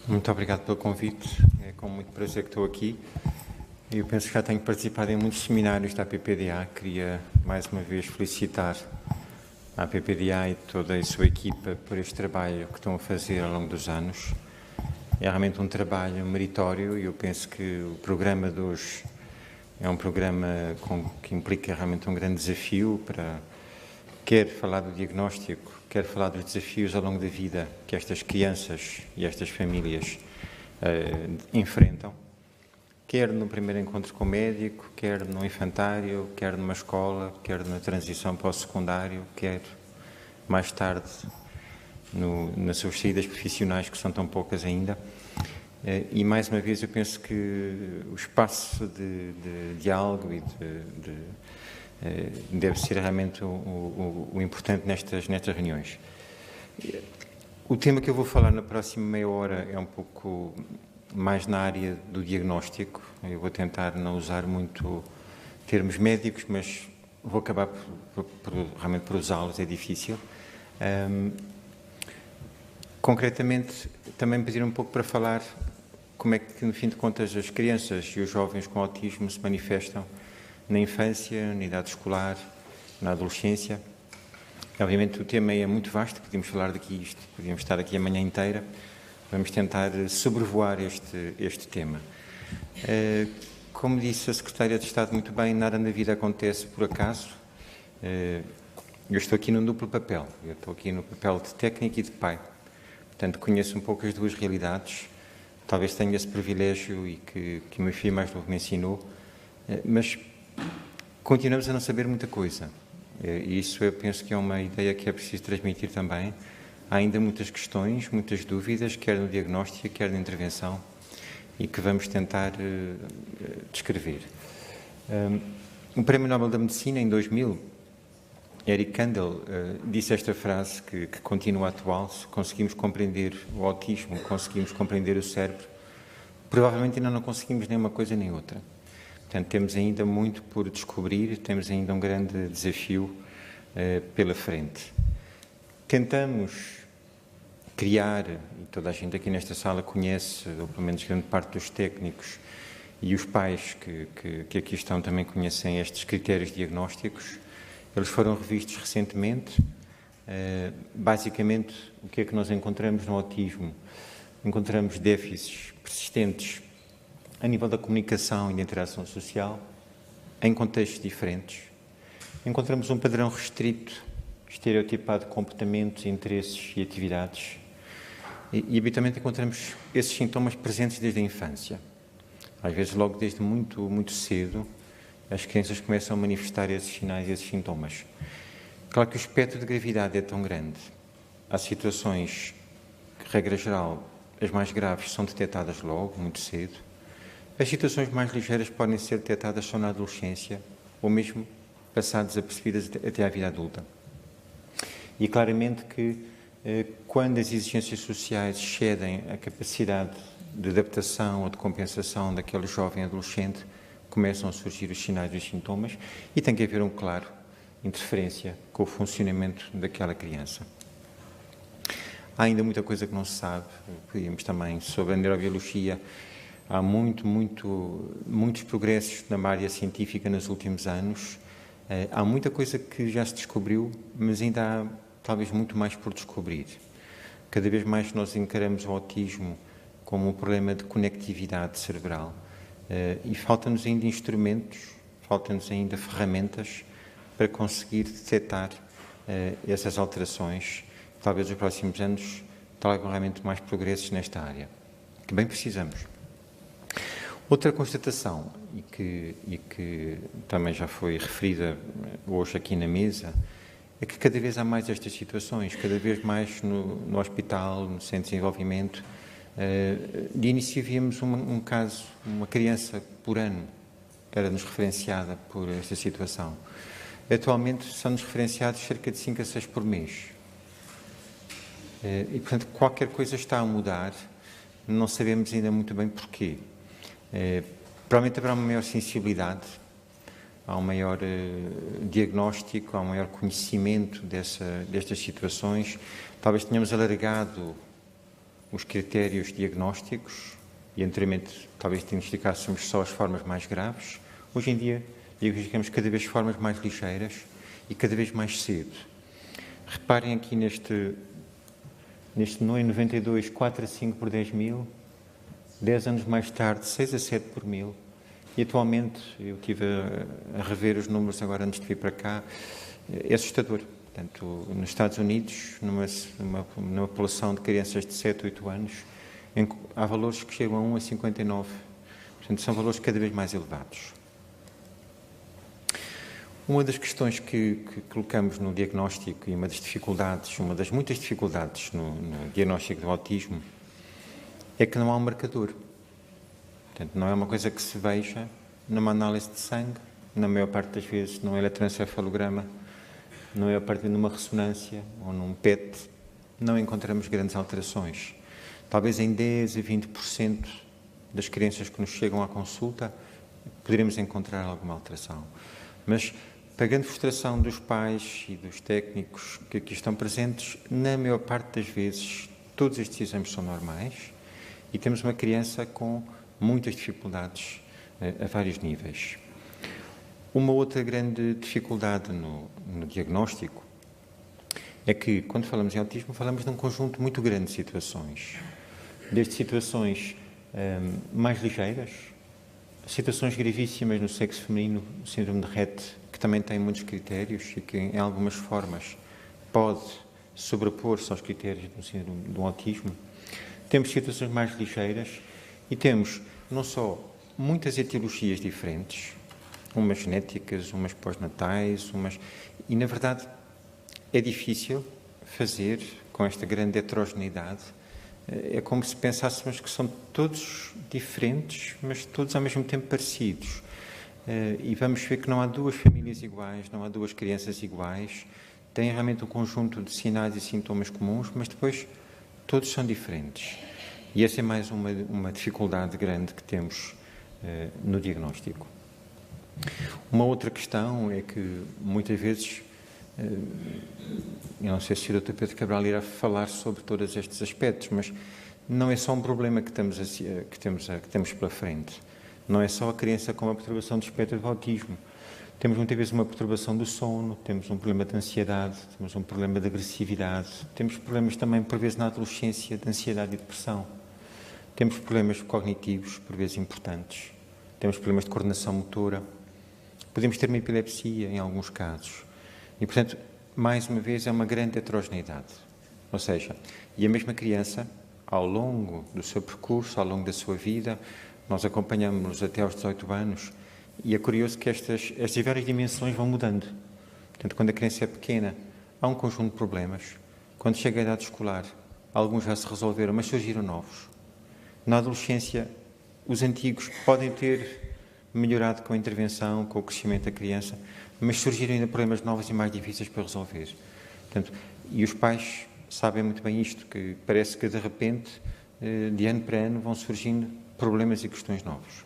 Muito obrigado pelo convite, é com muito prazer que estou aqui. Eu penso que já tenho participado em muitos seminários da PPDA. Queria mais uma vez felicitar a PPDA e toda a sua equipa por este trabalho que estão a fazer ao longo dos anos. É realmente um trabalho meritório e eu penso que o programa de hoje é um programa que implica realmente um grande desafio para quer falar do diagnóstico, quer falar dos desafios ao longo da vida que estas crianças e estas famílias enfrentam, quer no primeiro encontro com o médico, quer no infantário, quer numa escola, quer na transição para o secundário, quer mais tarde nas suas saídas profissionais, que são tão poucas ainda. E mais uma vez eu penso que o espaço de diálogo e deve ser realmente o importante nestas reuniões. O tema que eu vou falar na próxima meia hora é um pouco mais na área do diagnóstico. Eu vou tentar não usar muito termos médicos, mas vou acabar realmente por usá-los, é difícil. Concretamente, também me pediram um pouco para falar como é que, no fim de contas, as crianças e os jovens com autismo se manifestam na infância, na idade escolar, na adolescência. Obviamente o tema é muito vasto, podíamos falar daqui isto, podíamos estar aqui a manhã inteira. Vamos tentar sobrevoar este tema. Como disse a Secretária de Estado muito bem, nada na vida acontece por acaso. Eu estou aqui num duplo papel. Eu estou aqui no papel de técnico e de pai. Portanto, conheço um pouco as duas realidades. Talvez tenha esse privilégio e que o meu filho mais novo me ensinou. Mas continuamos a não saber muita coisa. E isso eu penso que é uma ideia que é preciso transmitir também. Há ainda muitas questões, muitas dúvidas, quer no diagnóstico, quer na intervenção, e que vamos tentar descrever. O Prémio Nobel da Medicina, em 2000, Eric Kandel disse esta frase que continua atual: se conseguimos compreender o autismo, conseguimos compreender o cérebro, provavelmente ainda não conseguimos nem uma coisa nem outra. Portanto, temos ainda muito por descobrir, temos ainda um grande desafio pela frente. Tentamos criar, e toda a gente aqui nesta sala conhece, ou pelo menos grande parte dos técnicos e os pais que aqui estão também conhecem estes critérios diagnósticos. Eles foram revistos recentemente. Basicamente, o que é que nós encontramos no autismo? Encontramos déficits persistentes a nível da comunicação e da interação social, em contextos diferentes. Encontramos um padrão restrito, estereotipado de comportamentos, interesses e atividades. E habitualmente encontramos esses sintomas presentes desde a infância. Às vezes, logo desde muito cedo, as crianças começam a manifestar esses sinais e esses sintomas. Claro que o espectro de gravidade é tão grande. Há situações que, regra geral, as mais graves são detectadas logo, muito cedo. As situações mais ligeiras podem ser detectadas só na adolescência ou mesmo passar desapercebidas até à vida adulta. E claramente que quando as exigências sociais excedem a capacidade de adaptação ou de compensação daquele jovem adolescente, começam a surgir os sinais e os sintomas e tem que haver claro, interferência com o funcionamento daquela criança. Há ainda muita coisa que não se sabe. Podíamos também, sobre a neurobiologia, há muitos progressos na área científica nos últimos anos. Há muita coisa que já se descobriu, mas ainda há talvez muito mais por descobrir. Cada vez mais nós encaramos o autismo como um problema de conectividade cerebral. E faltam-nos ainda instrumentos, faltam-nos ainda ferramentas para conseguir detectar essas alterações. Talvez nos próximos anos tragam realmente mais progressos nesta área, que bem precisamos. Outra constatação, e que também já foi referida hoje aqui na mesa, é que cada vez há mais estas situações, cada vez mais no hospital, no centro de desenvolvimento. De início víamos um caso, uma criança por ano era-nos referenciada por esta situação. Atualmente são-nos referenciados cerca de 5 a 6 por mês. E, portanto, qualquer coisa está a mudar, não sabemos ainda muito bem porquê. Provavelmente haverá uma maior sensibilidade, há um maior diagnóstico, há um maior conhecimento destas situações. Talvez tenhamos alargado os critérios diagnósticos, e anteriormente talvez diagnosticássemos só as formas mais graves, hoje em dia diagnosticamos cada vez formas mais ligeiras e cada vez mais cedo. Reparem aqui neste no em 92, 4 a 5 por 10 mil, 10 anos mais tarde, 6 a 7 por mil, e atualmente, eu estive a rever os números agora antes de vir para cá, é assustador. Portanto, nos Estados Unidos, numa população de crianças de 7 a 8 anos, há valores que chegam a 1 a 59. Portanto, são valores cada vez mais elevados. Uma das questões que colocamos no diagnóstico e uma das muitas dificuldades no diagnóstico do autismo é que não há um marcador. Portanto, não é uma coisa que se veja numa análise de sangue, na maior parte das vezes num eletroencefalograma, na maior parte numa ressonância ou num PET, não encontramos grandes alterações. Talvez em 10 a 20% das crianças que nos chegam à consulta poderemos encontrar alguma alteração. Mas, para grande frustração dos pais e dos técnicos que aqui estão presentes, na maior parte das vezes todos estes exames são normais e temos uma criança com muitas dificuldades a vários níveis. Uma outra grande dificuldade no diagnóstico é que, quando falamos em autismo, falamos de um conjunto muito grande de situações. Desde situações mais ligeiras, situações gravíssimas no sexo feminino, o síndrome de Rett, que também tem muitos critérios e que, em algumas formas, pode sobrepor-se aos critérios do síndrome do autismo. Temos situações mais ligeiras e temos, não só muitas etiologias diferentes, umas genéticas, umas pós-natais, e, na verdade, é difícil fazer, com esta grande heterogeneidade, é como se pensássemos que são todos diferentes, mas todos ao mesmo tempo parecidos. E vamos ver que não há duas famílias iguais, não há duas crianças iguais, têm realmente um conjunto de sinais e sintomas comuns, mas depois todos são diferentes. E essa é mais uma dificuldade grande que temos no diagnóstico. Uma outra questão é que, muitas vezes, eu não sei se o Dr. Pedro Cabral irá falar sobre todos estes aspectos, mas não é só um problema que temos pela frente. Não é só a criança com uma perturbação do espectro do autismo. Temos muitas vezes uma perturbação do sono, temos um problema de ansiedade, temos um problema de agressividade, temos problemas também, por vezes, na adolescência, de ansiedade e depressão. Temos problemas cognitivos, por vezes importantes. Temos problemas de coordenação motora. Podemos ter uma epilepsia, em alguns casos. E, portanto, mais uma vez, é uma grande heterogeneidade. Ou seja, e a mesma criança, ao longo do seu percurso, ao longo da sua vida, nós acompanhamos-nos até aos 18 anos, e é curioso que estas várias dimensões vão mudando. Portanto, quando a criança é pequena, há um conjunto de problemas. Quando chega à idade escolar, alguns já se resolveram, mas surgiram novos. Na adolescência, os antigos podem ter melhorado com a intervenção, com o crescimento da criança, mas surgiram ainda problemas novos e mais difíceis para resolver. Portanto, e os pais sabem muito bem isto, que parece que de repente, de ano para ano, vão surgindo problemas e questões novos.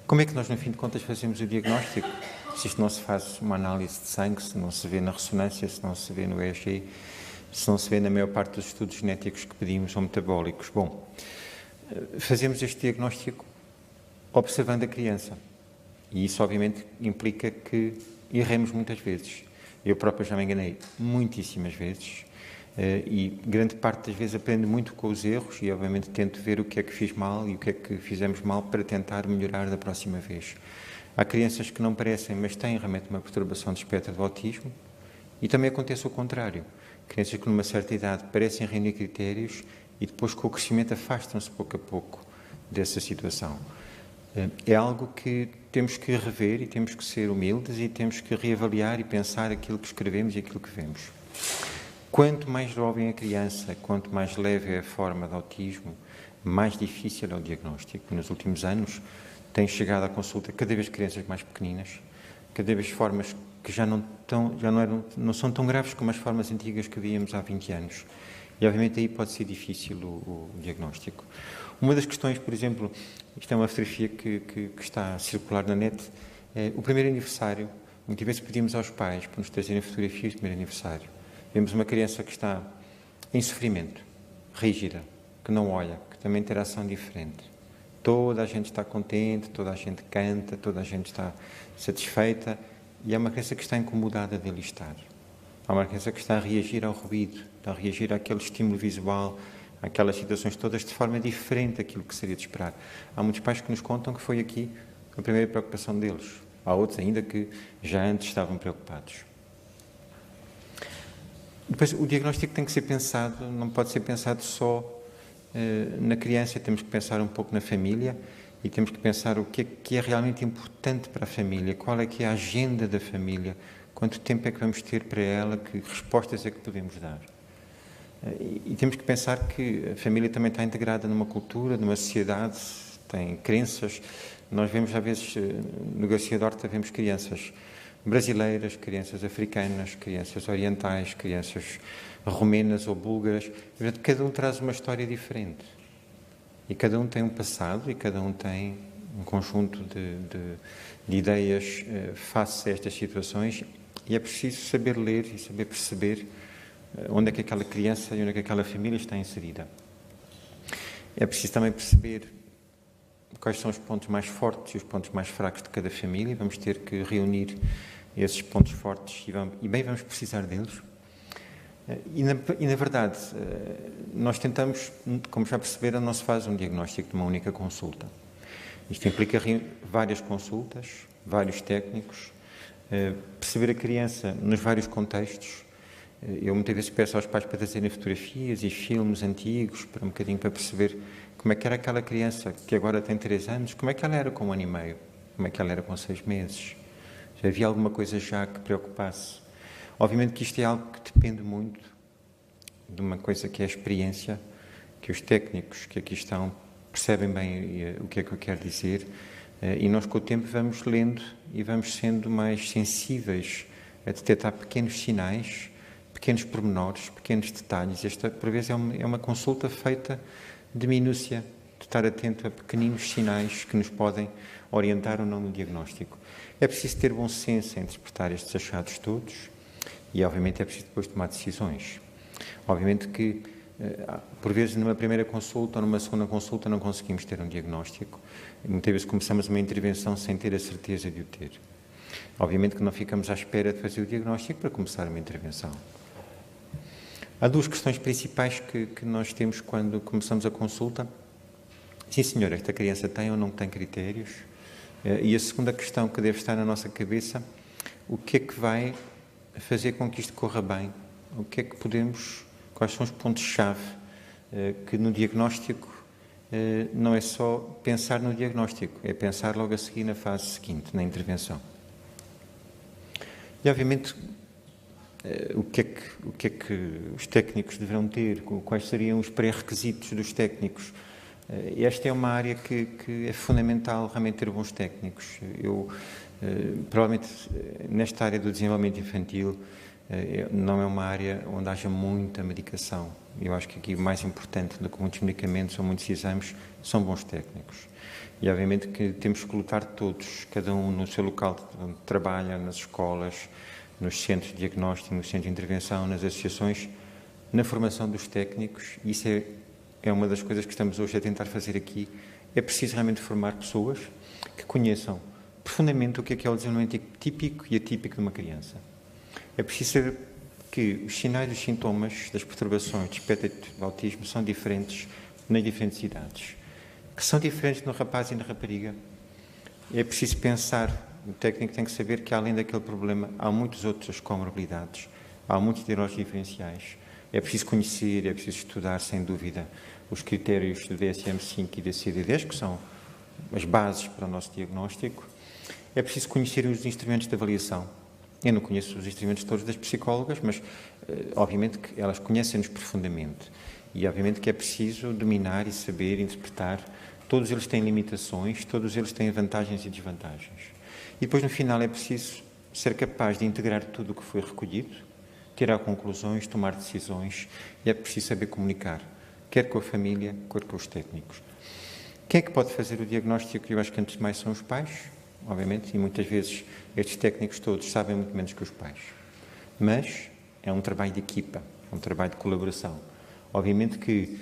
Como é que nós, no fim de contas, fazemos o diagnóstico? Se isto não se faz uma análise de sangue, se não se vê na ressonância, se não se vê no EEG, se não se vê na maior parte dos estudos genéticos que pedimos ou metabólicos. Bom, fazemos este diagnóstico observando a criança. E isso, obviamente, implica que erremos muitas vezes. Eu próprio já me enganei muitíssimas vezes e grande parte das vezes aprendo muito com os erros e, obviamente, tento ver o que é que fiz mal e o que é que fizemos mal para tentar melhorar da próxima vez. Há crianças que não parecem, mas têm realmente uma perturbação de espectro do autismo e também acontece o contrário. Crianças que, numa certa idade, parecem reunir critérios e depois, com o crescimento, afastam-se pouco a pouco dessa situação. É algo que temos que rever e temos que ser humildes e temos que reavaliar e pensar aquilo que escrevemos e aquilo que vemos. Quanto mais jovem a criança, quanto mais leve é a forma de autismo, mais difícil é o diagnóstico. Nos últimos anos, têm chegado à consulta cada vez crianças mais pequeninas, cada vez formas que já não são tão graves como as formas antigas que víamos há 20 anos. E, obviamente, aí pode ser difícil o diagnóstico. Uma das questões, por exemplo, isto é uma fotografia que está a circular na net, é o primeiro aniversário. Muitas vezes pedimos aos pais para nos trazerem fotografias do primeiro aniversário. Vemos uma criança que está em sofrimento, rígida, que não olha, que tem uma interação diferente. Toda a gente está contente, toda a gente canta, toda a gente está satisfeita, e é uma criança que está incomodada de ali estar. Há uma criança que está a reagir ao ruído, está a reagir àquele estímulo visual, àquelas situações todas de forma diferente daquilo que seria de esperar. Há muitos pais que nos contam que foi aqui a primeira preocupação deles. Há outros ainda que já antes estavam preocupados. Depois, o diagnóstico tem que ser pensado, não pode ser pensado só na criança, temos que pensar um pouco na família e temos que pensar o que é realmente importante para a família, qual é que é a agenda da família, quanto tempo é que vamos ter para ela, que respostas é que podemos dar. E temos que pensar que a família também está integrada numa cultura, numa sociedade, tem crenças. Nós vemos, às vezes, no Garcia Dorta, vemos crianças brasileiras, crianças africanas, crianças orientais, crianças romenas ou búlgaras. Cada um traz uma história diferente. E cada um tem um passado e cada um tem um conjunto de ideias face a estas situações. E é preciso saber ler e saber perceber onde é que aquela criança e onde é que aquela família está inserida. É preciso também perceber quais são os pontos mais fortes e os pontos mais fracos de cada família. Vamos ter que reunir esses pontos fortes e bem vamos precisar deles. E na verdade, nós tentamos, como já perceberam, não se faz um diagnóstico de uma única consulta. Isto implica várias consultas, vários técnicos, perceber a criança nos vários contextos. Eu muitas vezes peço aos pais para trazerem fotografias e filmes antigos, para um bocadinho para perceber como é que era aquela criança que agora tem 3 anos, como é que ela era com 1 ano e meio, como é que ela era com 6 meses. Já havia alguma coisa já que preocupasse. Obviamente que isto é algo que depende muito de uma coisa que é a experiência, que os técnicos que aqui estão percebem bem o que é que eu quero dizer, e nós com o tempo vamos lendo e vamos sendo mais sensíveis a detectar pequenos sinais, pequenos pormenores, pequenos detalhes. Esta, por vezes, é uma consulta feita de minúcia, de estar atento a pequeninos sinais que nos podem orientar ou não no diagnóstico. É preciso ter bom senso em interpretar estes achados todos e, obviamente, é preciso depois tomar decisões. Obviamente que, por vezes, numa primeira consulta ou numa segunda consulta não conseguimos ter um diagnóstico. Muitas vezes começamos uma intervenção sem ter a certeza de o ter. Obviamente que não ficamos à espera de fazer o diagnóstico para começar uma intervenção. Há 2 questões principais que nós temos quando começamos a consulta. Sim, senhor, esta criança tem ou não tem critérios? E a segunda questão que deve estar na nossa cabeça, o que é que vai fazer com que isto corra bem? O que é que podemos, quais são os pontos-chave que no diagnóstico não é só pensar no diagnóstico, é pensar logo a seguir na fase seguinte, na intervenção. E, obviamente, o que é que os técnicos deverão ter, quais seriam os pré-requisitos dos técnicos. Esta é uma área que é fundamental realmente ter bons técnicos. Eu, provavelmente, nesta área do desenvolvimento infantil, não é uma área onde haja muita medicação. Eu acho que aqui o mais importante do que muitos medicamentos ou muitos exames são bons técnicos. E, obviamente, que temos que lutar todos, cada um no seu local onde trabalha, nas escolas, nos centros de diagnóstico, nos centros de intervenção, nas associações, na formação dos técnicos. Isso é uma das coisas que estamos hoje a tentar fazer aqui. É preciso realmente formar pessoas que conheçam profundamente o que é o desenvolvimento típico e atípico de uma criança. É preciso saber que os sinais e os sintomas das perturbações de espectro de autismo são diferentes nas diferentes idades, que são diferentes no rapaz e na rapariga. É preciso pensar, o técnico tem que saber que além daquele problema há muitas outras comorbilidades, há muitos diagnósticos diferenciais. É preciso conhecer, é preciso estudar, sem dúvida, os critérios do DSM-5 e da CID-10, que são as bases para o nosso diagnóstico. É preciso conhecer os instrumentos de avaliação. Eu não conheço os instrumentos todos das psicólogas, mas obviamente que elas conhecem-nos profundamente. E obviamente que é preciso dominar e saber interpretar. Todos eles têm limitações, todos eles têm vantagens e desvantagens. E depois, no final, é preciso ser capaz de integrar tudo o que foi recolhido, tirar conclusões, tomar decisões, e é preciso saber comunicar, quer com a família, quer com os técnicos. Quem é que pode fazer o diagnóstico? Eu acho que antes de mais são os pais, obviamente, e muitas vezes estes técnicos todos sabem muito menos que os pais. Mas é um trabalho de equipa, é um trabalho de colaboração. Obviamente que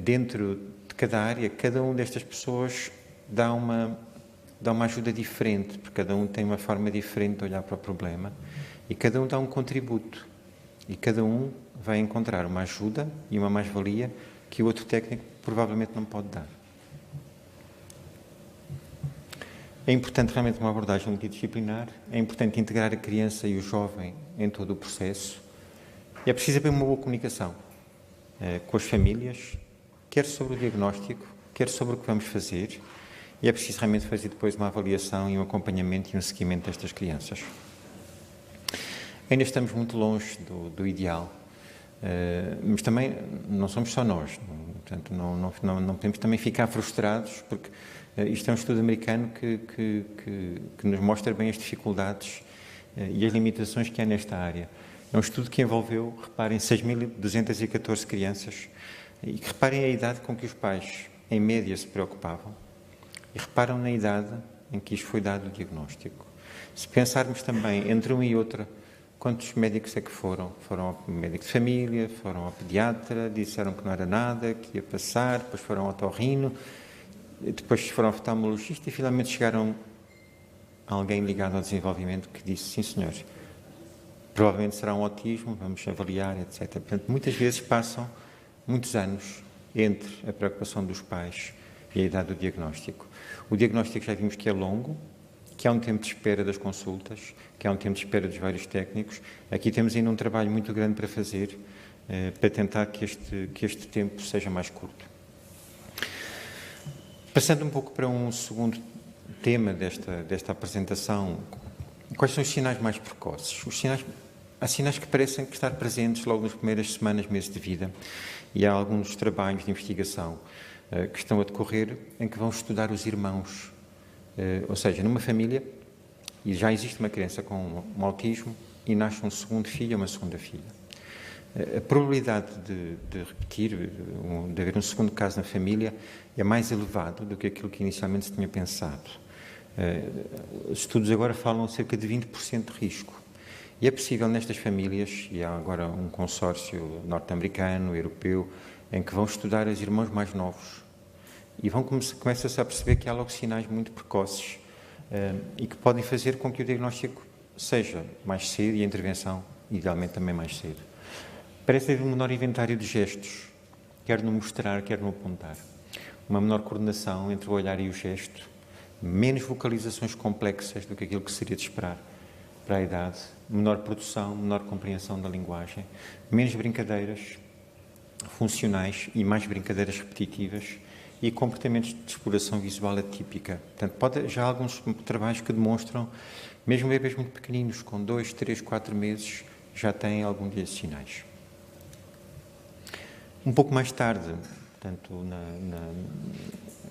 dentro de cada área, cada uma destas pessoas dá uma ajuda diferente, porque cada um tem uma forma diferente de olhar para o problema e cada um dá um contributo e cada um vai encontrar uma ajuda e uma mais-valia que o outro técnico provavelmente não pode dar. É importante realmente uma abordagem multidisciplinar, é importante integrar a criança e o jovem em todo o processo e é preciso haver uma boa comunicação com as famílias, quer sobre o diagnóstico, quer sobre o que vamos fazer, e é preciso realmente fazer depois uma avaliação e um acompanhamento e um seguimento destas crianças. Ainda estamos muito longe do ideal, mas também não somos só nós, portanto não podemos também ficar frustrados, porque isto é um estudo americano que nos mostra bem as dificuldades e as limitações que há nesta área. É um estudo que envolveu, reparem, 6.214 crianças e que reparem a idade com que os pais, em média, se preocupavam e reparam na idade em que isto foi dado o diagnóstico. Se pensarmos também entre uma e outra, quantos médicos é que foram? Foram ao médico de família, foram ao pediatra, disseram que não era nada, que ia passar, depois foram ao otorrino, depois foram ao oftalmologista e finalmente chegaram a alguém ligado ao desenvolvimento que disse, sim senhor, provavelmente será um autismo, vamos avaliar, etc. Portanto, muitas vezes passam muitos anos entre a preocupação dos pais e a idade do diagnóstico. O diagnóstico já vimos que é longo, que há um tempo de espera das consultas, que há um tempo de espera dos vários técnicos. Aqui temos ainda um trabalho muito grande para fazer, para tentar que este tempo seja mais curto. Passando um pouco para um segundo tema desta apresentação, quais são os sinais mais precoces? Há sinais que parecem estar presentes logo nas primeiras semanas, meses de vida, e há alguns trabalhos de investigação que estão a decorrer em que vão estudar os irmãos. Ou seja, numa família, e já existe uma criança com um autismo e nasce um segundo filho ou uma segunda filha. A probabilidade de repetir, de haver um segundo caso na família, é mais elevado do que aquilo que inicialmente se tinha pensado. Os estudos agora falam cerca de 20% de risco. E é possível nestas famílias, e há agora um consórcio norte-americano, europeu, em que vão estudar os irmãos mais novos e começa-se a perceber que há logo sinais muito precoces e que podem fazer com que o diagnóstico seja mais cedo e a intervenção, idealmente, também mais cedo. Parece haver um menor inventário de gestos, quer no mostrar, quer no apontar. Uma menor coordenação entre o olhar e o gesto, menos vocalizações complexas do que aquilo que seria de esperar para a idade, menor produção, menor compreensão da linguagem, menos brincadeiras funcionais e mais brincadeiras repetitivas e comportamentos de exploração visual atípica. Portanto, já há alguns trabalhos que demonstram, mesmo bebês muito pequeninos, com 2, 3, 4 meses, já têm algum desses sinais. Um pouco mais tarde, portanto,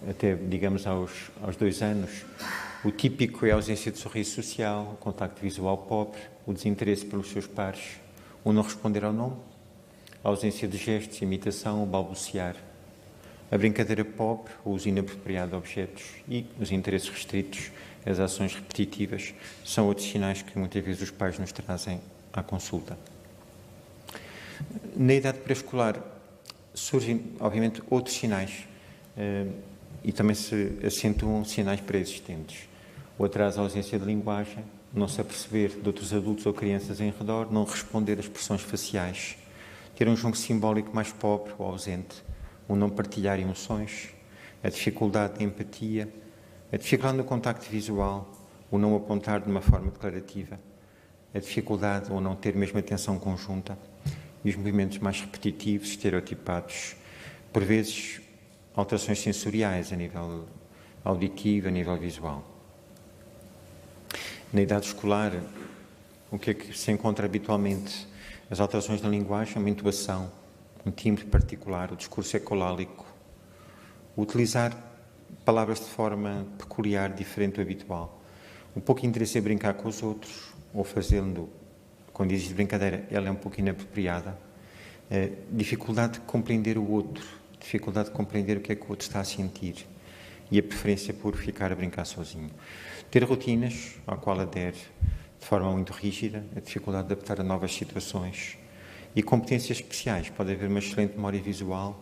até, digamos, aos 2 anos, o típico é a ausência de sorriso social, o contacto visual pobre, o desinteresse pelos seus pares, o não responder ao nome, a ausência de gestos, imitação, o balbuciar, a brincadeira pobre, o uso inapropriado de objetos e os interesses restritos, as ações repetitivas, são outros sinais que muitas vezes os pais nos trazem à consulta. Na idade pré-escolar surgem, obviamente, outros sinais e também se acentuam sinais pré-existentes. O atraso à ausência de linguagem, não se aperceber de outros adultos ou crianças em redor, não responder às expressões faciais, ter um jogo simbólico mais pobre ou ausente, o não partilhar emoções, a dificuldade de empatia, a dificuldade no contacto visual, o não apontar de uma forma declarativa, a dificuldade ou não ter mesmo atenção conjunta e os movimentos mais repetitivos, estereotipados, por vezes alterações sensoriais a nível auditivo, a nível visual. Na idade escolar, o que é que se encontra habitualmente? As alterações na linguagem, uma intuação, um timbre particular, o discurso ecolálico, utilizar palavras de forma peculiar, diferente do habitual, um pouco de interesse em brincar com os outros, ou fazendo, quando existe brincadeira, ela é um pouco inapropriada, dificuldade de compreender o outro, dificuldade de compreender o que é que o outro está a sentir e a preferência por ficar a brincar sozinho. Ter rotinas ao qual adere de forma muito rígida, a dificuldade de adaptar a novas situações E competências especiais, pode haver uma excelente memória visual,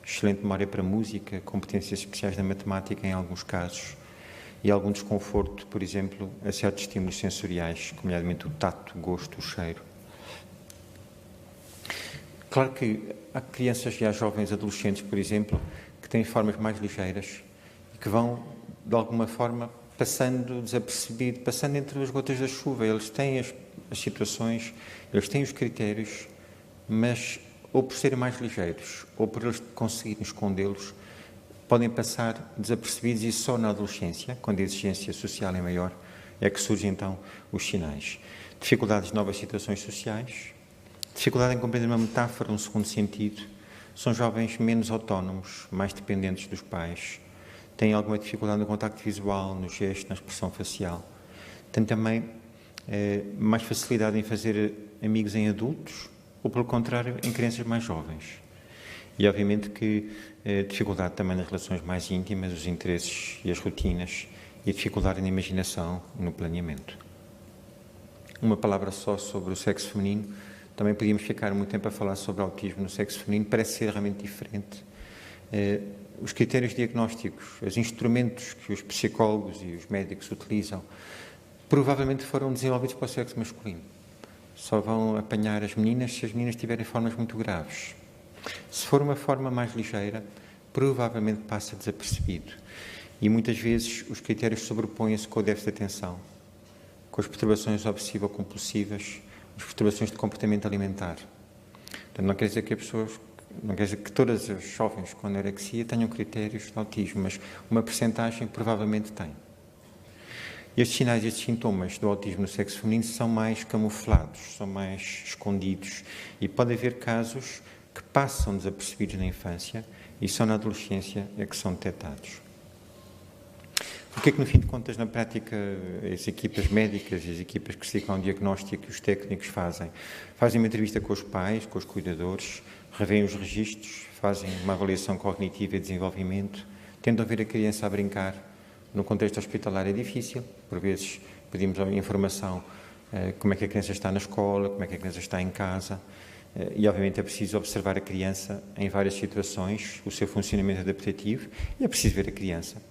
excelente memória para música, competências especiais na matemática em alguns casos, e algum desconforto, por exemplo, a certos estímulos sensoriais, nomeadamente o tato, o gosto, o cheiro. Claro que há crianças e há jovens adolescentes, por exemplo, que têm formas mais ligeiras e que vão, de alguma forma, passando desapercebido, passando entre as gotas da chuva. Eles têm as situações, eles têm os critérios, mas ou por serem mais ligeiros, ou por eles conseguirem escondê-los, podem passar desapercebidos e só na adolescência, quando a exigência social é maior, é que surgem então os sinais. Dificuldades de novas situações sociais, dificuldade em compreender uma metáfora, um segundo sentido. São jovens menos autónomos, mais dependentes dos pais, têm alguma dificuldade no contacto visual, no gesto, na expressão facial. Têm também mais facilidade em fazer amigos em adultos, ou pelo contrário, em crianças mais jovens. E obviamente que dificuldade também nas relações mais íntimas, os interesses e as rotinas, e dificuldade na imaginação e no planeamento. Uma palavra só sobre o sexo feminino. Também podíamos ficar muito tempo a falar sobre autismo no sexo feminino, parece ser realmente diferente. Os critérios diagnósticos, os instrumentos que os psicólogos e os médicos utilizam, provavelmente foram desenvolvidos para o sexo masculino. Só vão apanhar as meninas se as meninas tiverem formas muito graves. Se for uma forma mais ligeira, provavelmente passa desapercebido. E muitas vezes os critérios sobrepõem-se com o déficit de atenção, com as perturbações obsessivo-compulsivas, as perturbações de comportamento alimentar. Portanto, não quer dizer que não quer dizer que todas as jovens com anorexia tenham critérios de autismo, mas uma percentagem provavelmente tem. Estes sinais, estes sintomas do autismo no sexo feminino são mais camuflados, são mais escondidos, e pode haver casos que passam desapercebidos na infância e só na adolescência é que são detectados. O que é que, no fim de contas, na prática, as equipas médicas e as equipas que se dedicam ao diagnóstico e os técnicos fazem? Fazem uma entrevista com os pais, com os cuidadores, revêem os registros, fazem uma avaliação cognitiva e de desenvolvimento, tentam ver a criança a brincar. No contexto hospitalar é difícil, por vezes pedimos informação, como é que a criança está na escola, como é que a criança está em casa, e obviamente é preciso observar a criança em várias situações, o seu funcionamento adaptativo, e é preciso ver a criança,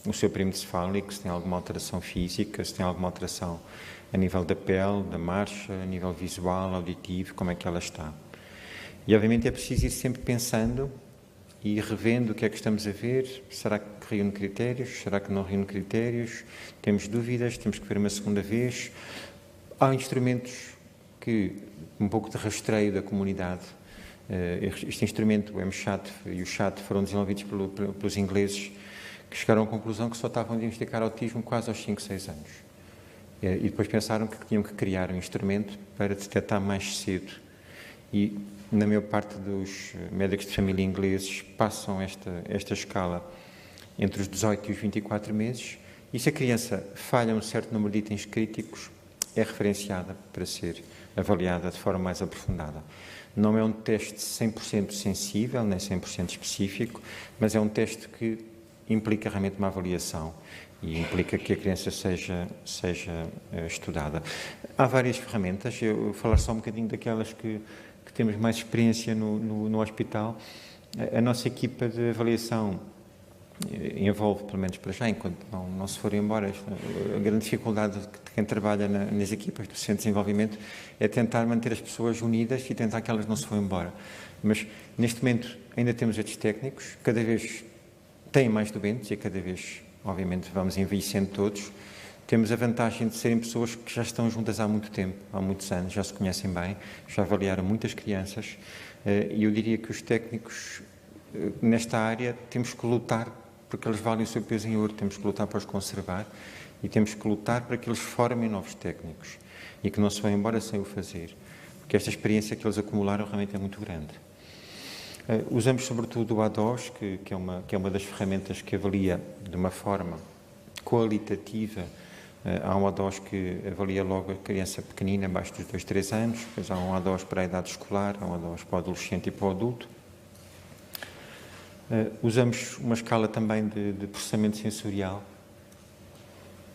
o seu perímetro cefálico, se tem alguma alteração física, se tem alguma alteração a nível da pele, da marcha, a nível visual, auditivo, como é que ela está. E obviamente é preciso ir sempre pensando e revendo o que é que estamos a ver. Será que reúne critérios? Será que não reúne critérios? Temos dúvidas? Temos que ver uma segunda vez? Há instrumentos que, um pouco de rastreio da comunidade, este instrumento, o M-Chat e o Chat, foram desenvolvidos pelos ingleses, que chegaram à conclusão que só estavam a diagnosticar autismo quase aos 5, 6 anos. E depois pensaram que tinham que criar um instrumento para detectar mais cedo. E, na maior parte dos médicos de família ingleses, passam esta escala entre os 18 e os 24 meses, e se a criança falha um certo número de itens críticos, é referenciada para ser avaliada de forma mais aprofundada. Não é um teste 100% sensível, nem 100% específico, mas é um teste que implica realmente uma avaliação e implica que a criança seja estudada. Há várias ferramentas, eu vou falar só um bocadinho daquelas que temos mais experiência no hospital. A nossa equipa de avaliação envolve, pelo menos para já, enquanto não se forem embora, a grande dificuldade de quem trabalha nas equipas do Centro de Desenvolvimento é tentar manter as pessoas unidas e tentar que elas não se vão embora. Mas, neste momento, ainda temos estes técnicos, cada vez têm mais doentes e cada vez, obviamente, vamos envelhecendo todos. Temos a vantagem de serem pessoas que já estão juntas há muito tempo, há muitos anos, já se conhecem bem, já avaliaram muitas crianças, e eu diria que os técnicos, nesta área, temos que lutar porque eles valem o seu peso em ouro, temos que lutar para os conservar e temos que lutar para que eles formem novos técnicos e que não se vão embora sem o fazer, porque esta experiência que eles acumularam realmente é muito grande. Usamos sobretudo o ADOS, que é uma das ferramentas que avalia de uma forma qualitativa. Há um ADOS que avalia logo a criança pequenina, abaixo dos 2, 3 anos, depois há um ADOS para a idade escolar, há um ADOS para o adolescente e para o adulto. Usamos uma escala também de processamento sensorial.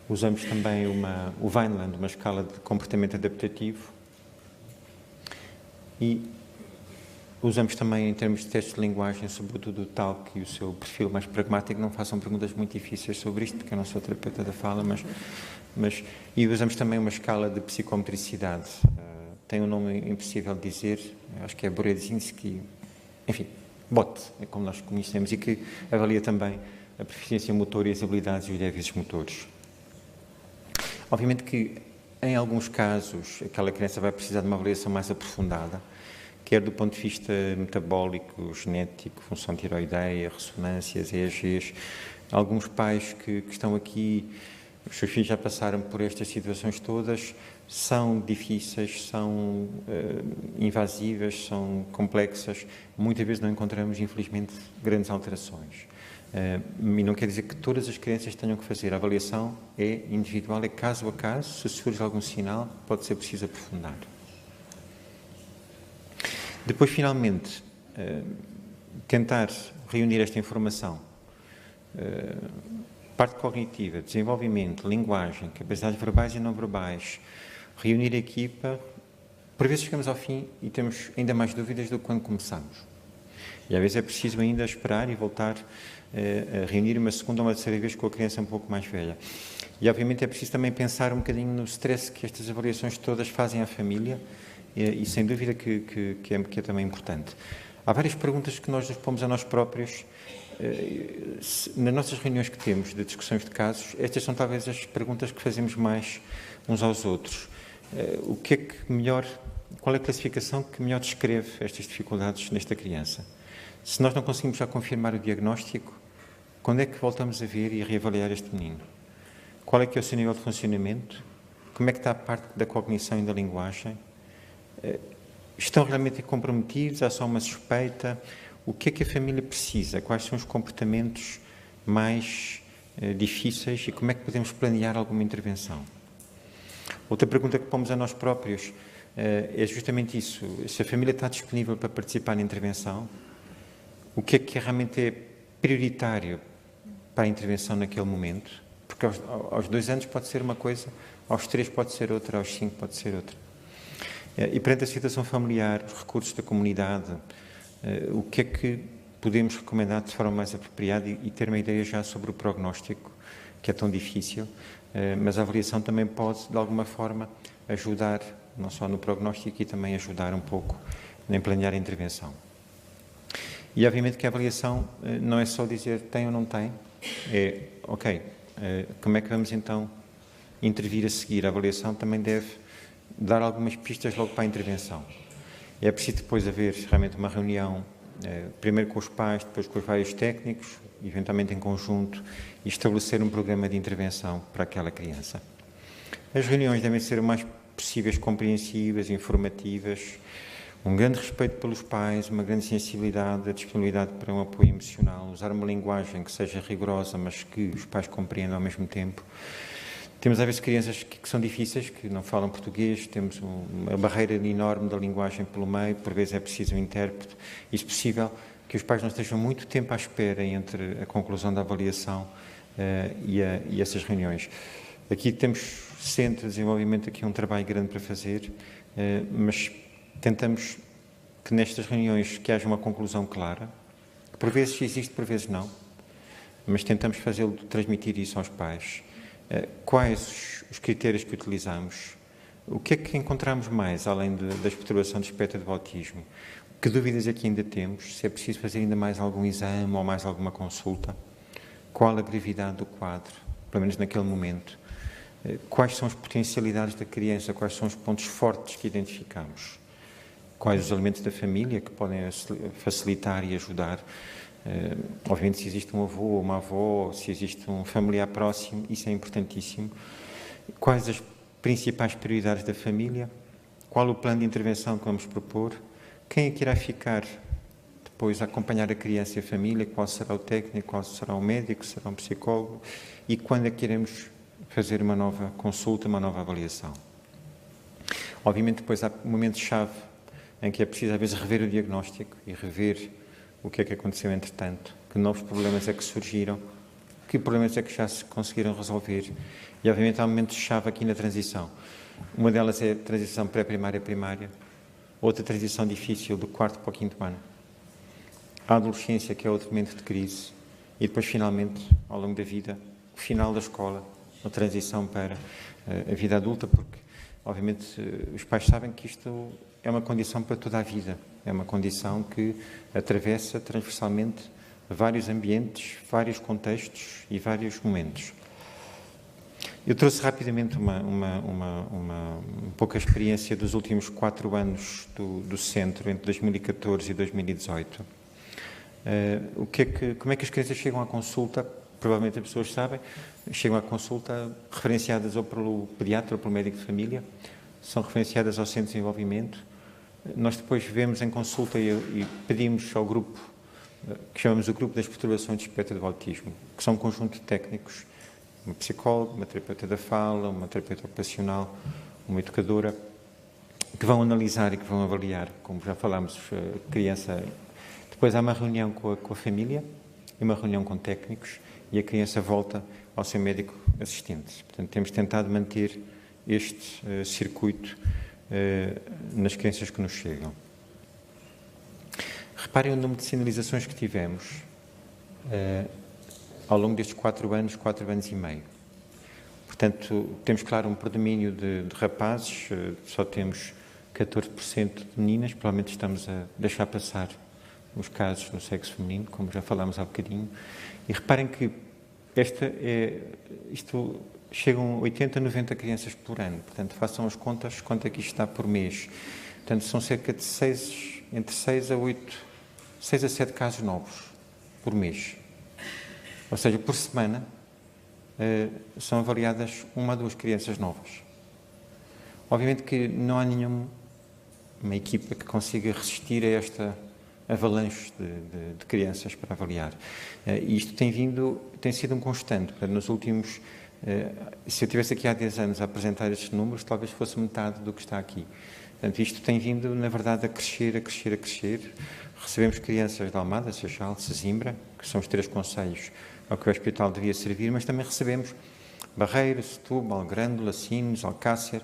Usamos também o Vineland, uma escala de comportamento adaptativo. E usamos também, em termos de testes de linguagem, sobretudo o TALC e o seu perfil mais pragmático. Não façam perguntas muito difíceis sobre isto, porque eu não sou terapeuta da fala, e usamos também uma escala de psicometricidade. Tem um nome impossível de dizer, acho que é Borodzinski, enfim, BOT, é como nós conhecemos, e que avalia também a proficiência motora e as habilidades e os déficits motores. Obviamente que, em alguns casos, aquela criança vai precisar de uma avaliação mais aprofundada, quer do ponto de vista metabólico, genético, função tiroideia, ressonâncias, EEGs. Alguns pais que estão aqui, os seus filhos já passaram por estas situações todas, são difíceis, são invasivas, são complexas. Muitas vezes não encontramos, infelizmente, grandes alterações. E não quer dizer que todas as crianças tenham que fazer. A avaliação é individual, é caso a caso. Se surge algum sinal, pode ser preciso aprofundar. Depois, finalmente, tentar reunir esta informação, parte cognitiva, desenvolvimento, linguagem, capacidades verbais e não verbais, reunir a equipa. Por vezes chegamos ao fim e temos ainda mais dúvidas do que quando começamos. E às vezes é preciso ainda esperar e voltar a reunir uma segunda ou uma terceira vez com a criança um pouco mais velha. E obviamente é preciso também pensar um bocadinho no stress que estas avaliações todas fazem à família, e sem dúvida que é também importante. Há várias perguntas que nós nos pomos a nós próprios. Nas nossas reuniões que temos de discussões de casos, estas são talvez as perguntas que fazemos mais uns aos outros. O que é que melhor, qual é a classificação que melhor descreve estas dificuldades nesta criança? Se nós não conseguimos já confirmar o diagnóstico, quando é que voltamos a ver e a reavaliar este menino? Qual é que é o seu nível de funcionamento? Como é que está a parte da cognição e da linguagem? Estão realmente comprometidos? Há só uma suspeita? O que é que a família precisa? Quais são os comportamentos mais difíceis e como é que podemos planear alguma intervenção? Outra pergunta que pomos a nós próprios é justamente isso. Se a família está disponível para participar na intervenção, o que é realmente é prioritário para a intervenção naquele momento? Porque aos 2 anos pode ser uma coisa, aos 3 pode ser outra, aos 5 pode ser outra. E perante a situação familiar, os recursos da comunidade, o que é que podemos recomendar de forma mais apropriada e ter uma ideia já sobre o prognóstico, que é tão difícil, mas a avaliação também pode, de alguma forma, ajudar, não só no prognóstico, e também ajudar um pouco em planear a intervenção. E, obviamente, que a avaliação não é só dizer tem ou não tem, é, ok, como é que vamos, então, intervir a seguir? A avaliação também deve dar algumas pistas logo para a intervenção. É preciso depois haver realmente uma reunião, primeiro com os pais, depois com os vários técnicos, eventualmente em conjunto, e estabelecer um programa de intervenção para aquela criança. As reuniões devem ser o mais possíveis compreensivas, informativas, um grande respeito pelos pais, uma grande sensibilidade, a disponibilidade para um apoio emocional, usar uma linguagem que seja rigorosa, mas que os pais compreendam ao mesmo tempo. Temos às vezes crianças que são difíceis, que não falam português, temos uma barreira enorme da linguagem pelo meio, por vezes é preciso um intérprete, e se possível que os pais não estejam muito tempo à espera entre a conclusão da avaliação e essas reuniões. Aqui temos centro de desenvolvimento, aqui um trabalho grande para fazer, mas tentamos que nestas reuniões que haja uma conclusão clara, que por vezes existe, por vezes não, mas tentamos transmitir isso aos pais. Quais os critérios que utilizamos? O que é que encontramos mais, além das perturbações de espectro do autismo? Que dúvidas é que ainda temos? Se é preciso fazer ainda mais algum exame ou mais alguma consulta? Qual a gravidade do quadro, pelo menos naquele momento? Quais são as potencialidades da criança? Quais são os pontos fortes que identificamos? Quais os elementos da família que podem facilitar e ajudar? Obviamente, se existe um avô ou uma avó, se existe um familiar próximo, isso é importantíssimo. Quais as principais prioridades da família? Qual o plano de intervenção que vamos propor? Quem é que irá ficar depois a acompanhar a criança e a família? Qual será o técnico? Qual será o médico? Será um psicólogo? E quando é que iremos fazer uma nova consulta, uma nova avaliação? Obviamente, depois há momentos-chave em que é preciso, às vezes, rever o diagnóstico e rever o que é que aconteceu entretanto, que novos problemas é que surgiram, que problemas é que já se conseguiram resolver. E, obviamente, há momentos-chave aqui na transição. Uma delas é a transição pré-primária-primária, outra transição difícil do 4º para o 5º ano. A adolescência, que é outro momento de crise, e depois, finalmente, ao longo da vida, o final da escola, a transição para a vida adulta, porque, obviamente, os pais sabem que isto é uma condição para toda a vida, é uma condição que atravessa transversalmente vários ambientes, vários contextos e vários momentos. Eu trouxe rapidamente uma pouca experiência dos últimos 4 anos do centro, entre 2014 e 2018. Como é que as crianças chegam à consulta? Provavelmente as pessoas sabem, chegam à consulta referenciadas ou pelo pediatra ou pelo médico de família, são referenciadas ao centro de desenvolvimento. Nós depois vemos em consulta e pedimos ao grupo, que chamamos o grupo das perturbações de espectro do autismo, que são um conjunto de técnicos, uma psicóloga, uma terapeuta da fala, uma terapeuta ocupacional, uma educadora, que vão analisar e que vão avaliar, como já falámos, a criança. Depois há uma reunião com a família e uma reunião com técnicos e a criança volta ao seu médico assistente. Portanto, temos tentado manter este circuito nas crianças que nos chegam. Reparem o número de sinalizações que tivemos ao longo destes 4 anos e meio. Portanto, temos, claro, um predomínio de rapazes, só temos 14% de meninas, provavelmente estamos a deixar passar os casos no sexo feminino, como já falámos há bocadinho, e reparem que isto chegam 80, 90 crianças por ano, portanto façam as contas, quanto é que isto está por mês. Portanto, são cerca de entre 6 a 7 casos novos por mês. Ou seja, por semana são avaliadas 1 a 2 crianças novas. Obviamente que não há nenhuma equipa que consiga resistir a esta avalanche de crianças para avaliar. E isto tem sido um constante. Portanto, nos últimos, se eu estivesse aqui há 10 anos a apresentar estes números, talvez fosse metade do que está aqui. Portanto, isto tem vindo, na verdade, a crescer. Recebemos crianças de Almada, Seixal, Sesimbra, que são os 3 concelhos ao que o hospital devia servir, mas também recebemos Barreiras, Setúbal, Grândola, Sines, Alcácer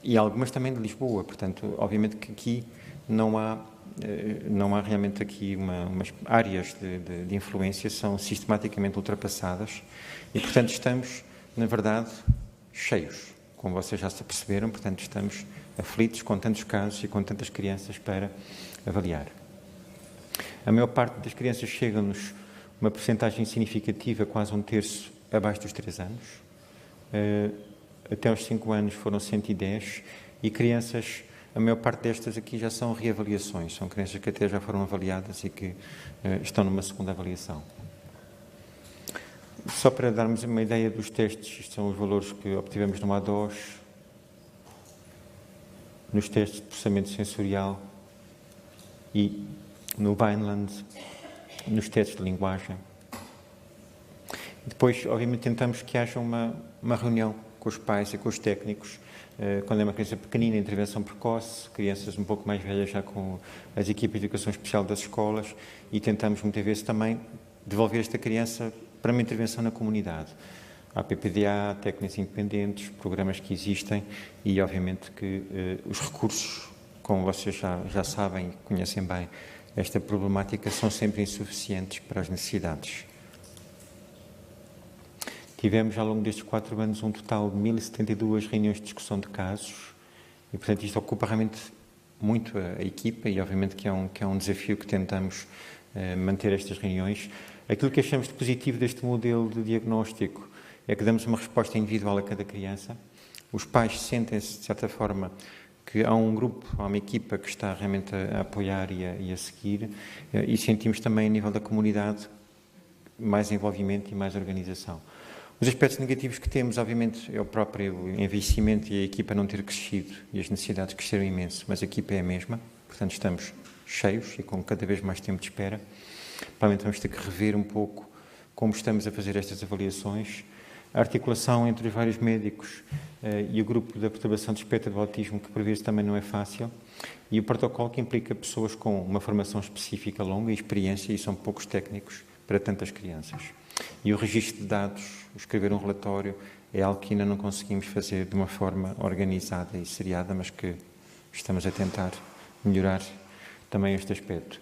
e algumas também de Lisboa. Portanto, obviamente que aqui não há realmente aqui umas áreas de influência, são sistematicamente ultrapassadas e, portanto, estamos, na verdade, cheios, como vocês já se perceberam, portanto, estamos aflitos com tantos casos e com tantas crianças para avaliar. A maior parte das crianças chega-nos uma percentagem significativa, quase 1/3, abaixo dos 3 anos. Até aos 5 anos foram 110 e crianças, a maior parte destas aqui já são reavaliações, são crianças que até já foram avaliadas e que estão numa segunda avaliação. Só para darmos uma ideia dos testes, isto são os valores que obtivemos no A2, nos testes de processamento sensorial e no Vineland, nos testes de linguagem. Depois, obviamente, tentamos que haja uma reunião com os pais e com os técnicos, quando é uma criança pequenina, intervenção precoce, crianças um pouco mais velhas já com as equipas de educação especial das escolas, e tentamos muitas vezes também devolver esta criança para uma intervenção na comunidade. Há PPDA, técnicas independentes, programas que existem e, obviamente, que os recursos, como vocês já sabem e conhecem bem, esta problemática são sempre insuficientes para as necessidades. Tivemos, ao longo destes 4 anos, um total de 1072 reuniões de discussão de casos e, portanto, isto ocupa realmente muito a equipa e, obviamente, que é um desafio que tentamos manter estas reuniões. Aquilo que achamos de positivo deste modelo de diagnóstico é que damos uma resposta individual a cada criança. Os pais sentem-se, de certa forma, que há um grupo, há uma equipa que está realmente a apoiar e a seguir, e sentimos também, a nível da comunidade, mais envolvimento e mais organização. Os aspectos negativos que temos, obviamente, é o próprio envelhecimento e a equipa não ter crescido e as necessidades cresceram imenso, mas a equipa é a mesma, portanto estamos cheios e com cada vez mais tempo de espera. Provavelmente vamos ter que rever um pouco como estamos a fazer estas avaliações. A articulação entre os vários médicos e o grupo da perturbação de espectro do autismo, que por vezes também não é fácil, e o protocolo que implica pessoas com uma formação específica longa e experiência, e são poucos técnicos para tantas crianças. E o registro de dados, escrever um relatório, é algo que ainda não conseguimos fazer de uma forma organizada e seriada, mas que estamos a tentar melhorar também este aspecto.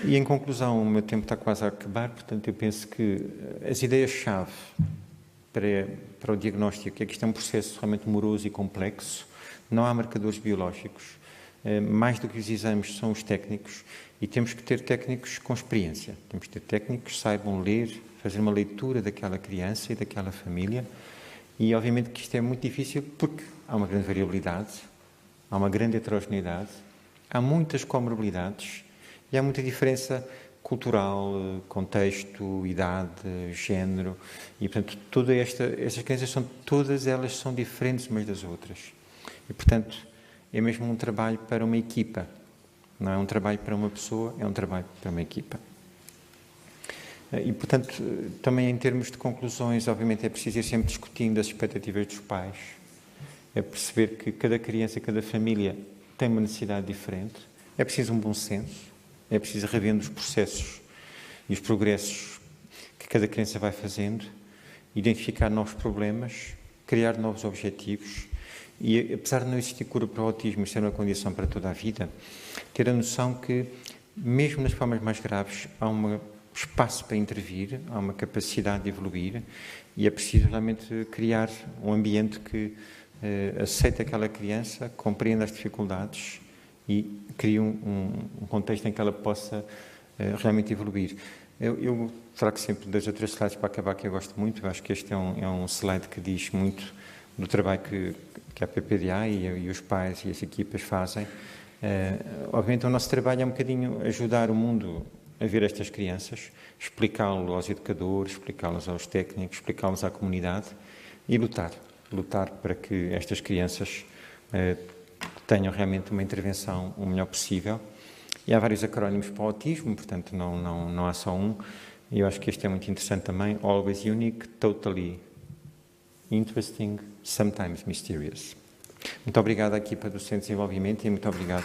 E, em conclusão, o meu tempo está quase a acabar, portanto, eu penso que as ideias-chave para o diagnóstico é que isto é um processo realmente moroso e complexo, não há marcadores biológicos, mais do que os exames são os técnicos, e temos que ter técnicos com experiência, temos que ter técnicos que saibam ler, fazer uma leitura daquela criança e daquela família, e obviamente que isto é muito difícil porque há uma grande variabilidade, há uma grande heterogeneidade, há muitas comorbilidades e há muita diferença cultural, contexto, idade, género, e portanto estas crianças todas elas são diferentes umas das outras. E portanto é mesmo um trabalho para uma equipa, não é um trabalho para uma pessoa, é um trabalho para uma equipa. E portanto também em termos de conclusões, obviamente é preciso ir sempre discutindo as expectativas dos pais, é perceber que cada criança, cada família tem uma necessidade diferente, é preciso um bom senso, é preciso revendo os processos e os progressos que cada criança vai fazendo, identificar novos problemas, criar novos objetivos e, apesar de não existir cura para o autismo e ser uma condição para toda a vida, ter a noção que, mesmo nas formas mais graves, há um espaço para intervir, há uma capacidade de evoluir e é preciso realmente criar um ambiente que aceite aquela criança, compreenda as dificuldades e crie um contexto em que ela possa realmente evoluir. Eu trago sempre 2 ou 3 slides para acabar que eu gosto muito. Eu acho que este é um slide que diz muito do trabalho que a PPDA e os pais e as equipas fazem. Obviamente o nosso trabalho é um bocadinho ajudar o mundo a ver estas crianças, explicá-lo aos educadores, explicá-los aos técnicos, explicá-los à comunidade e lutar para que estas crianças tenham realmente uma intervenção o melhor possível. E há vários acrónimos para o autismo, portanto não há só um. E eu acho que este é muito interessante também. Always unique, totally interesting, sometimes mysterious. Muito obrigado à equipa do Centro de Desenvolvimento e muito obrigado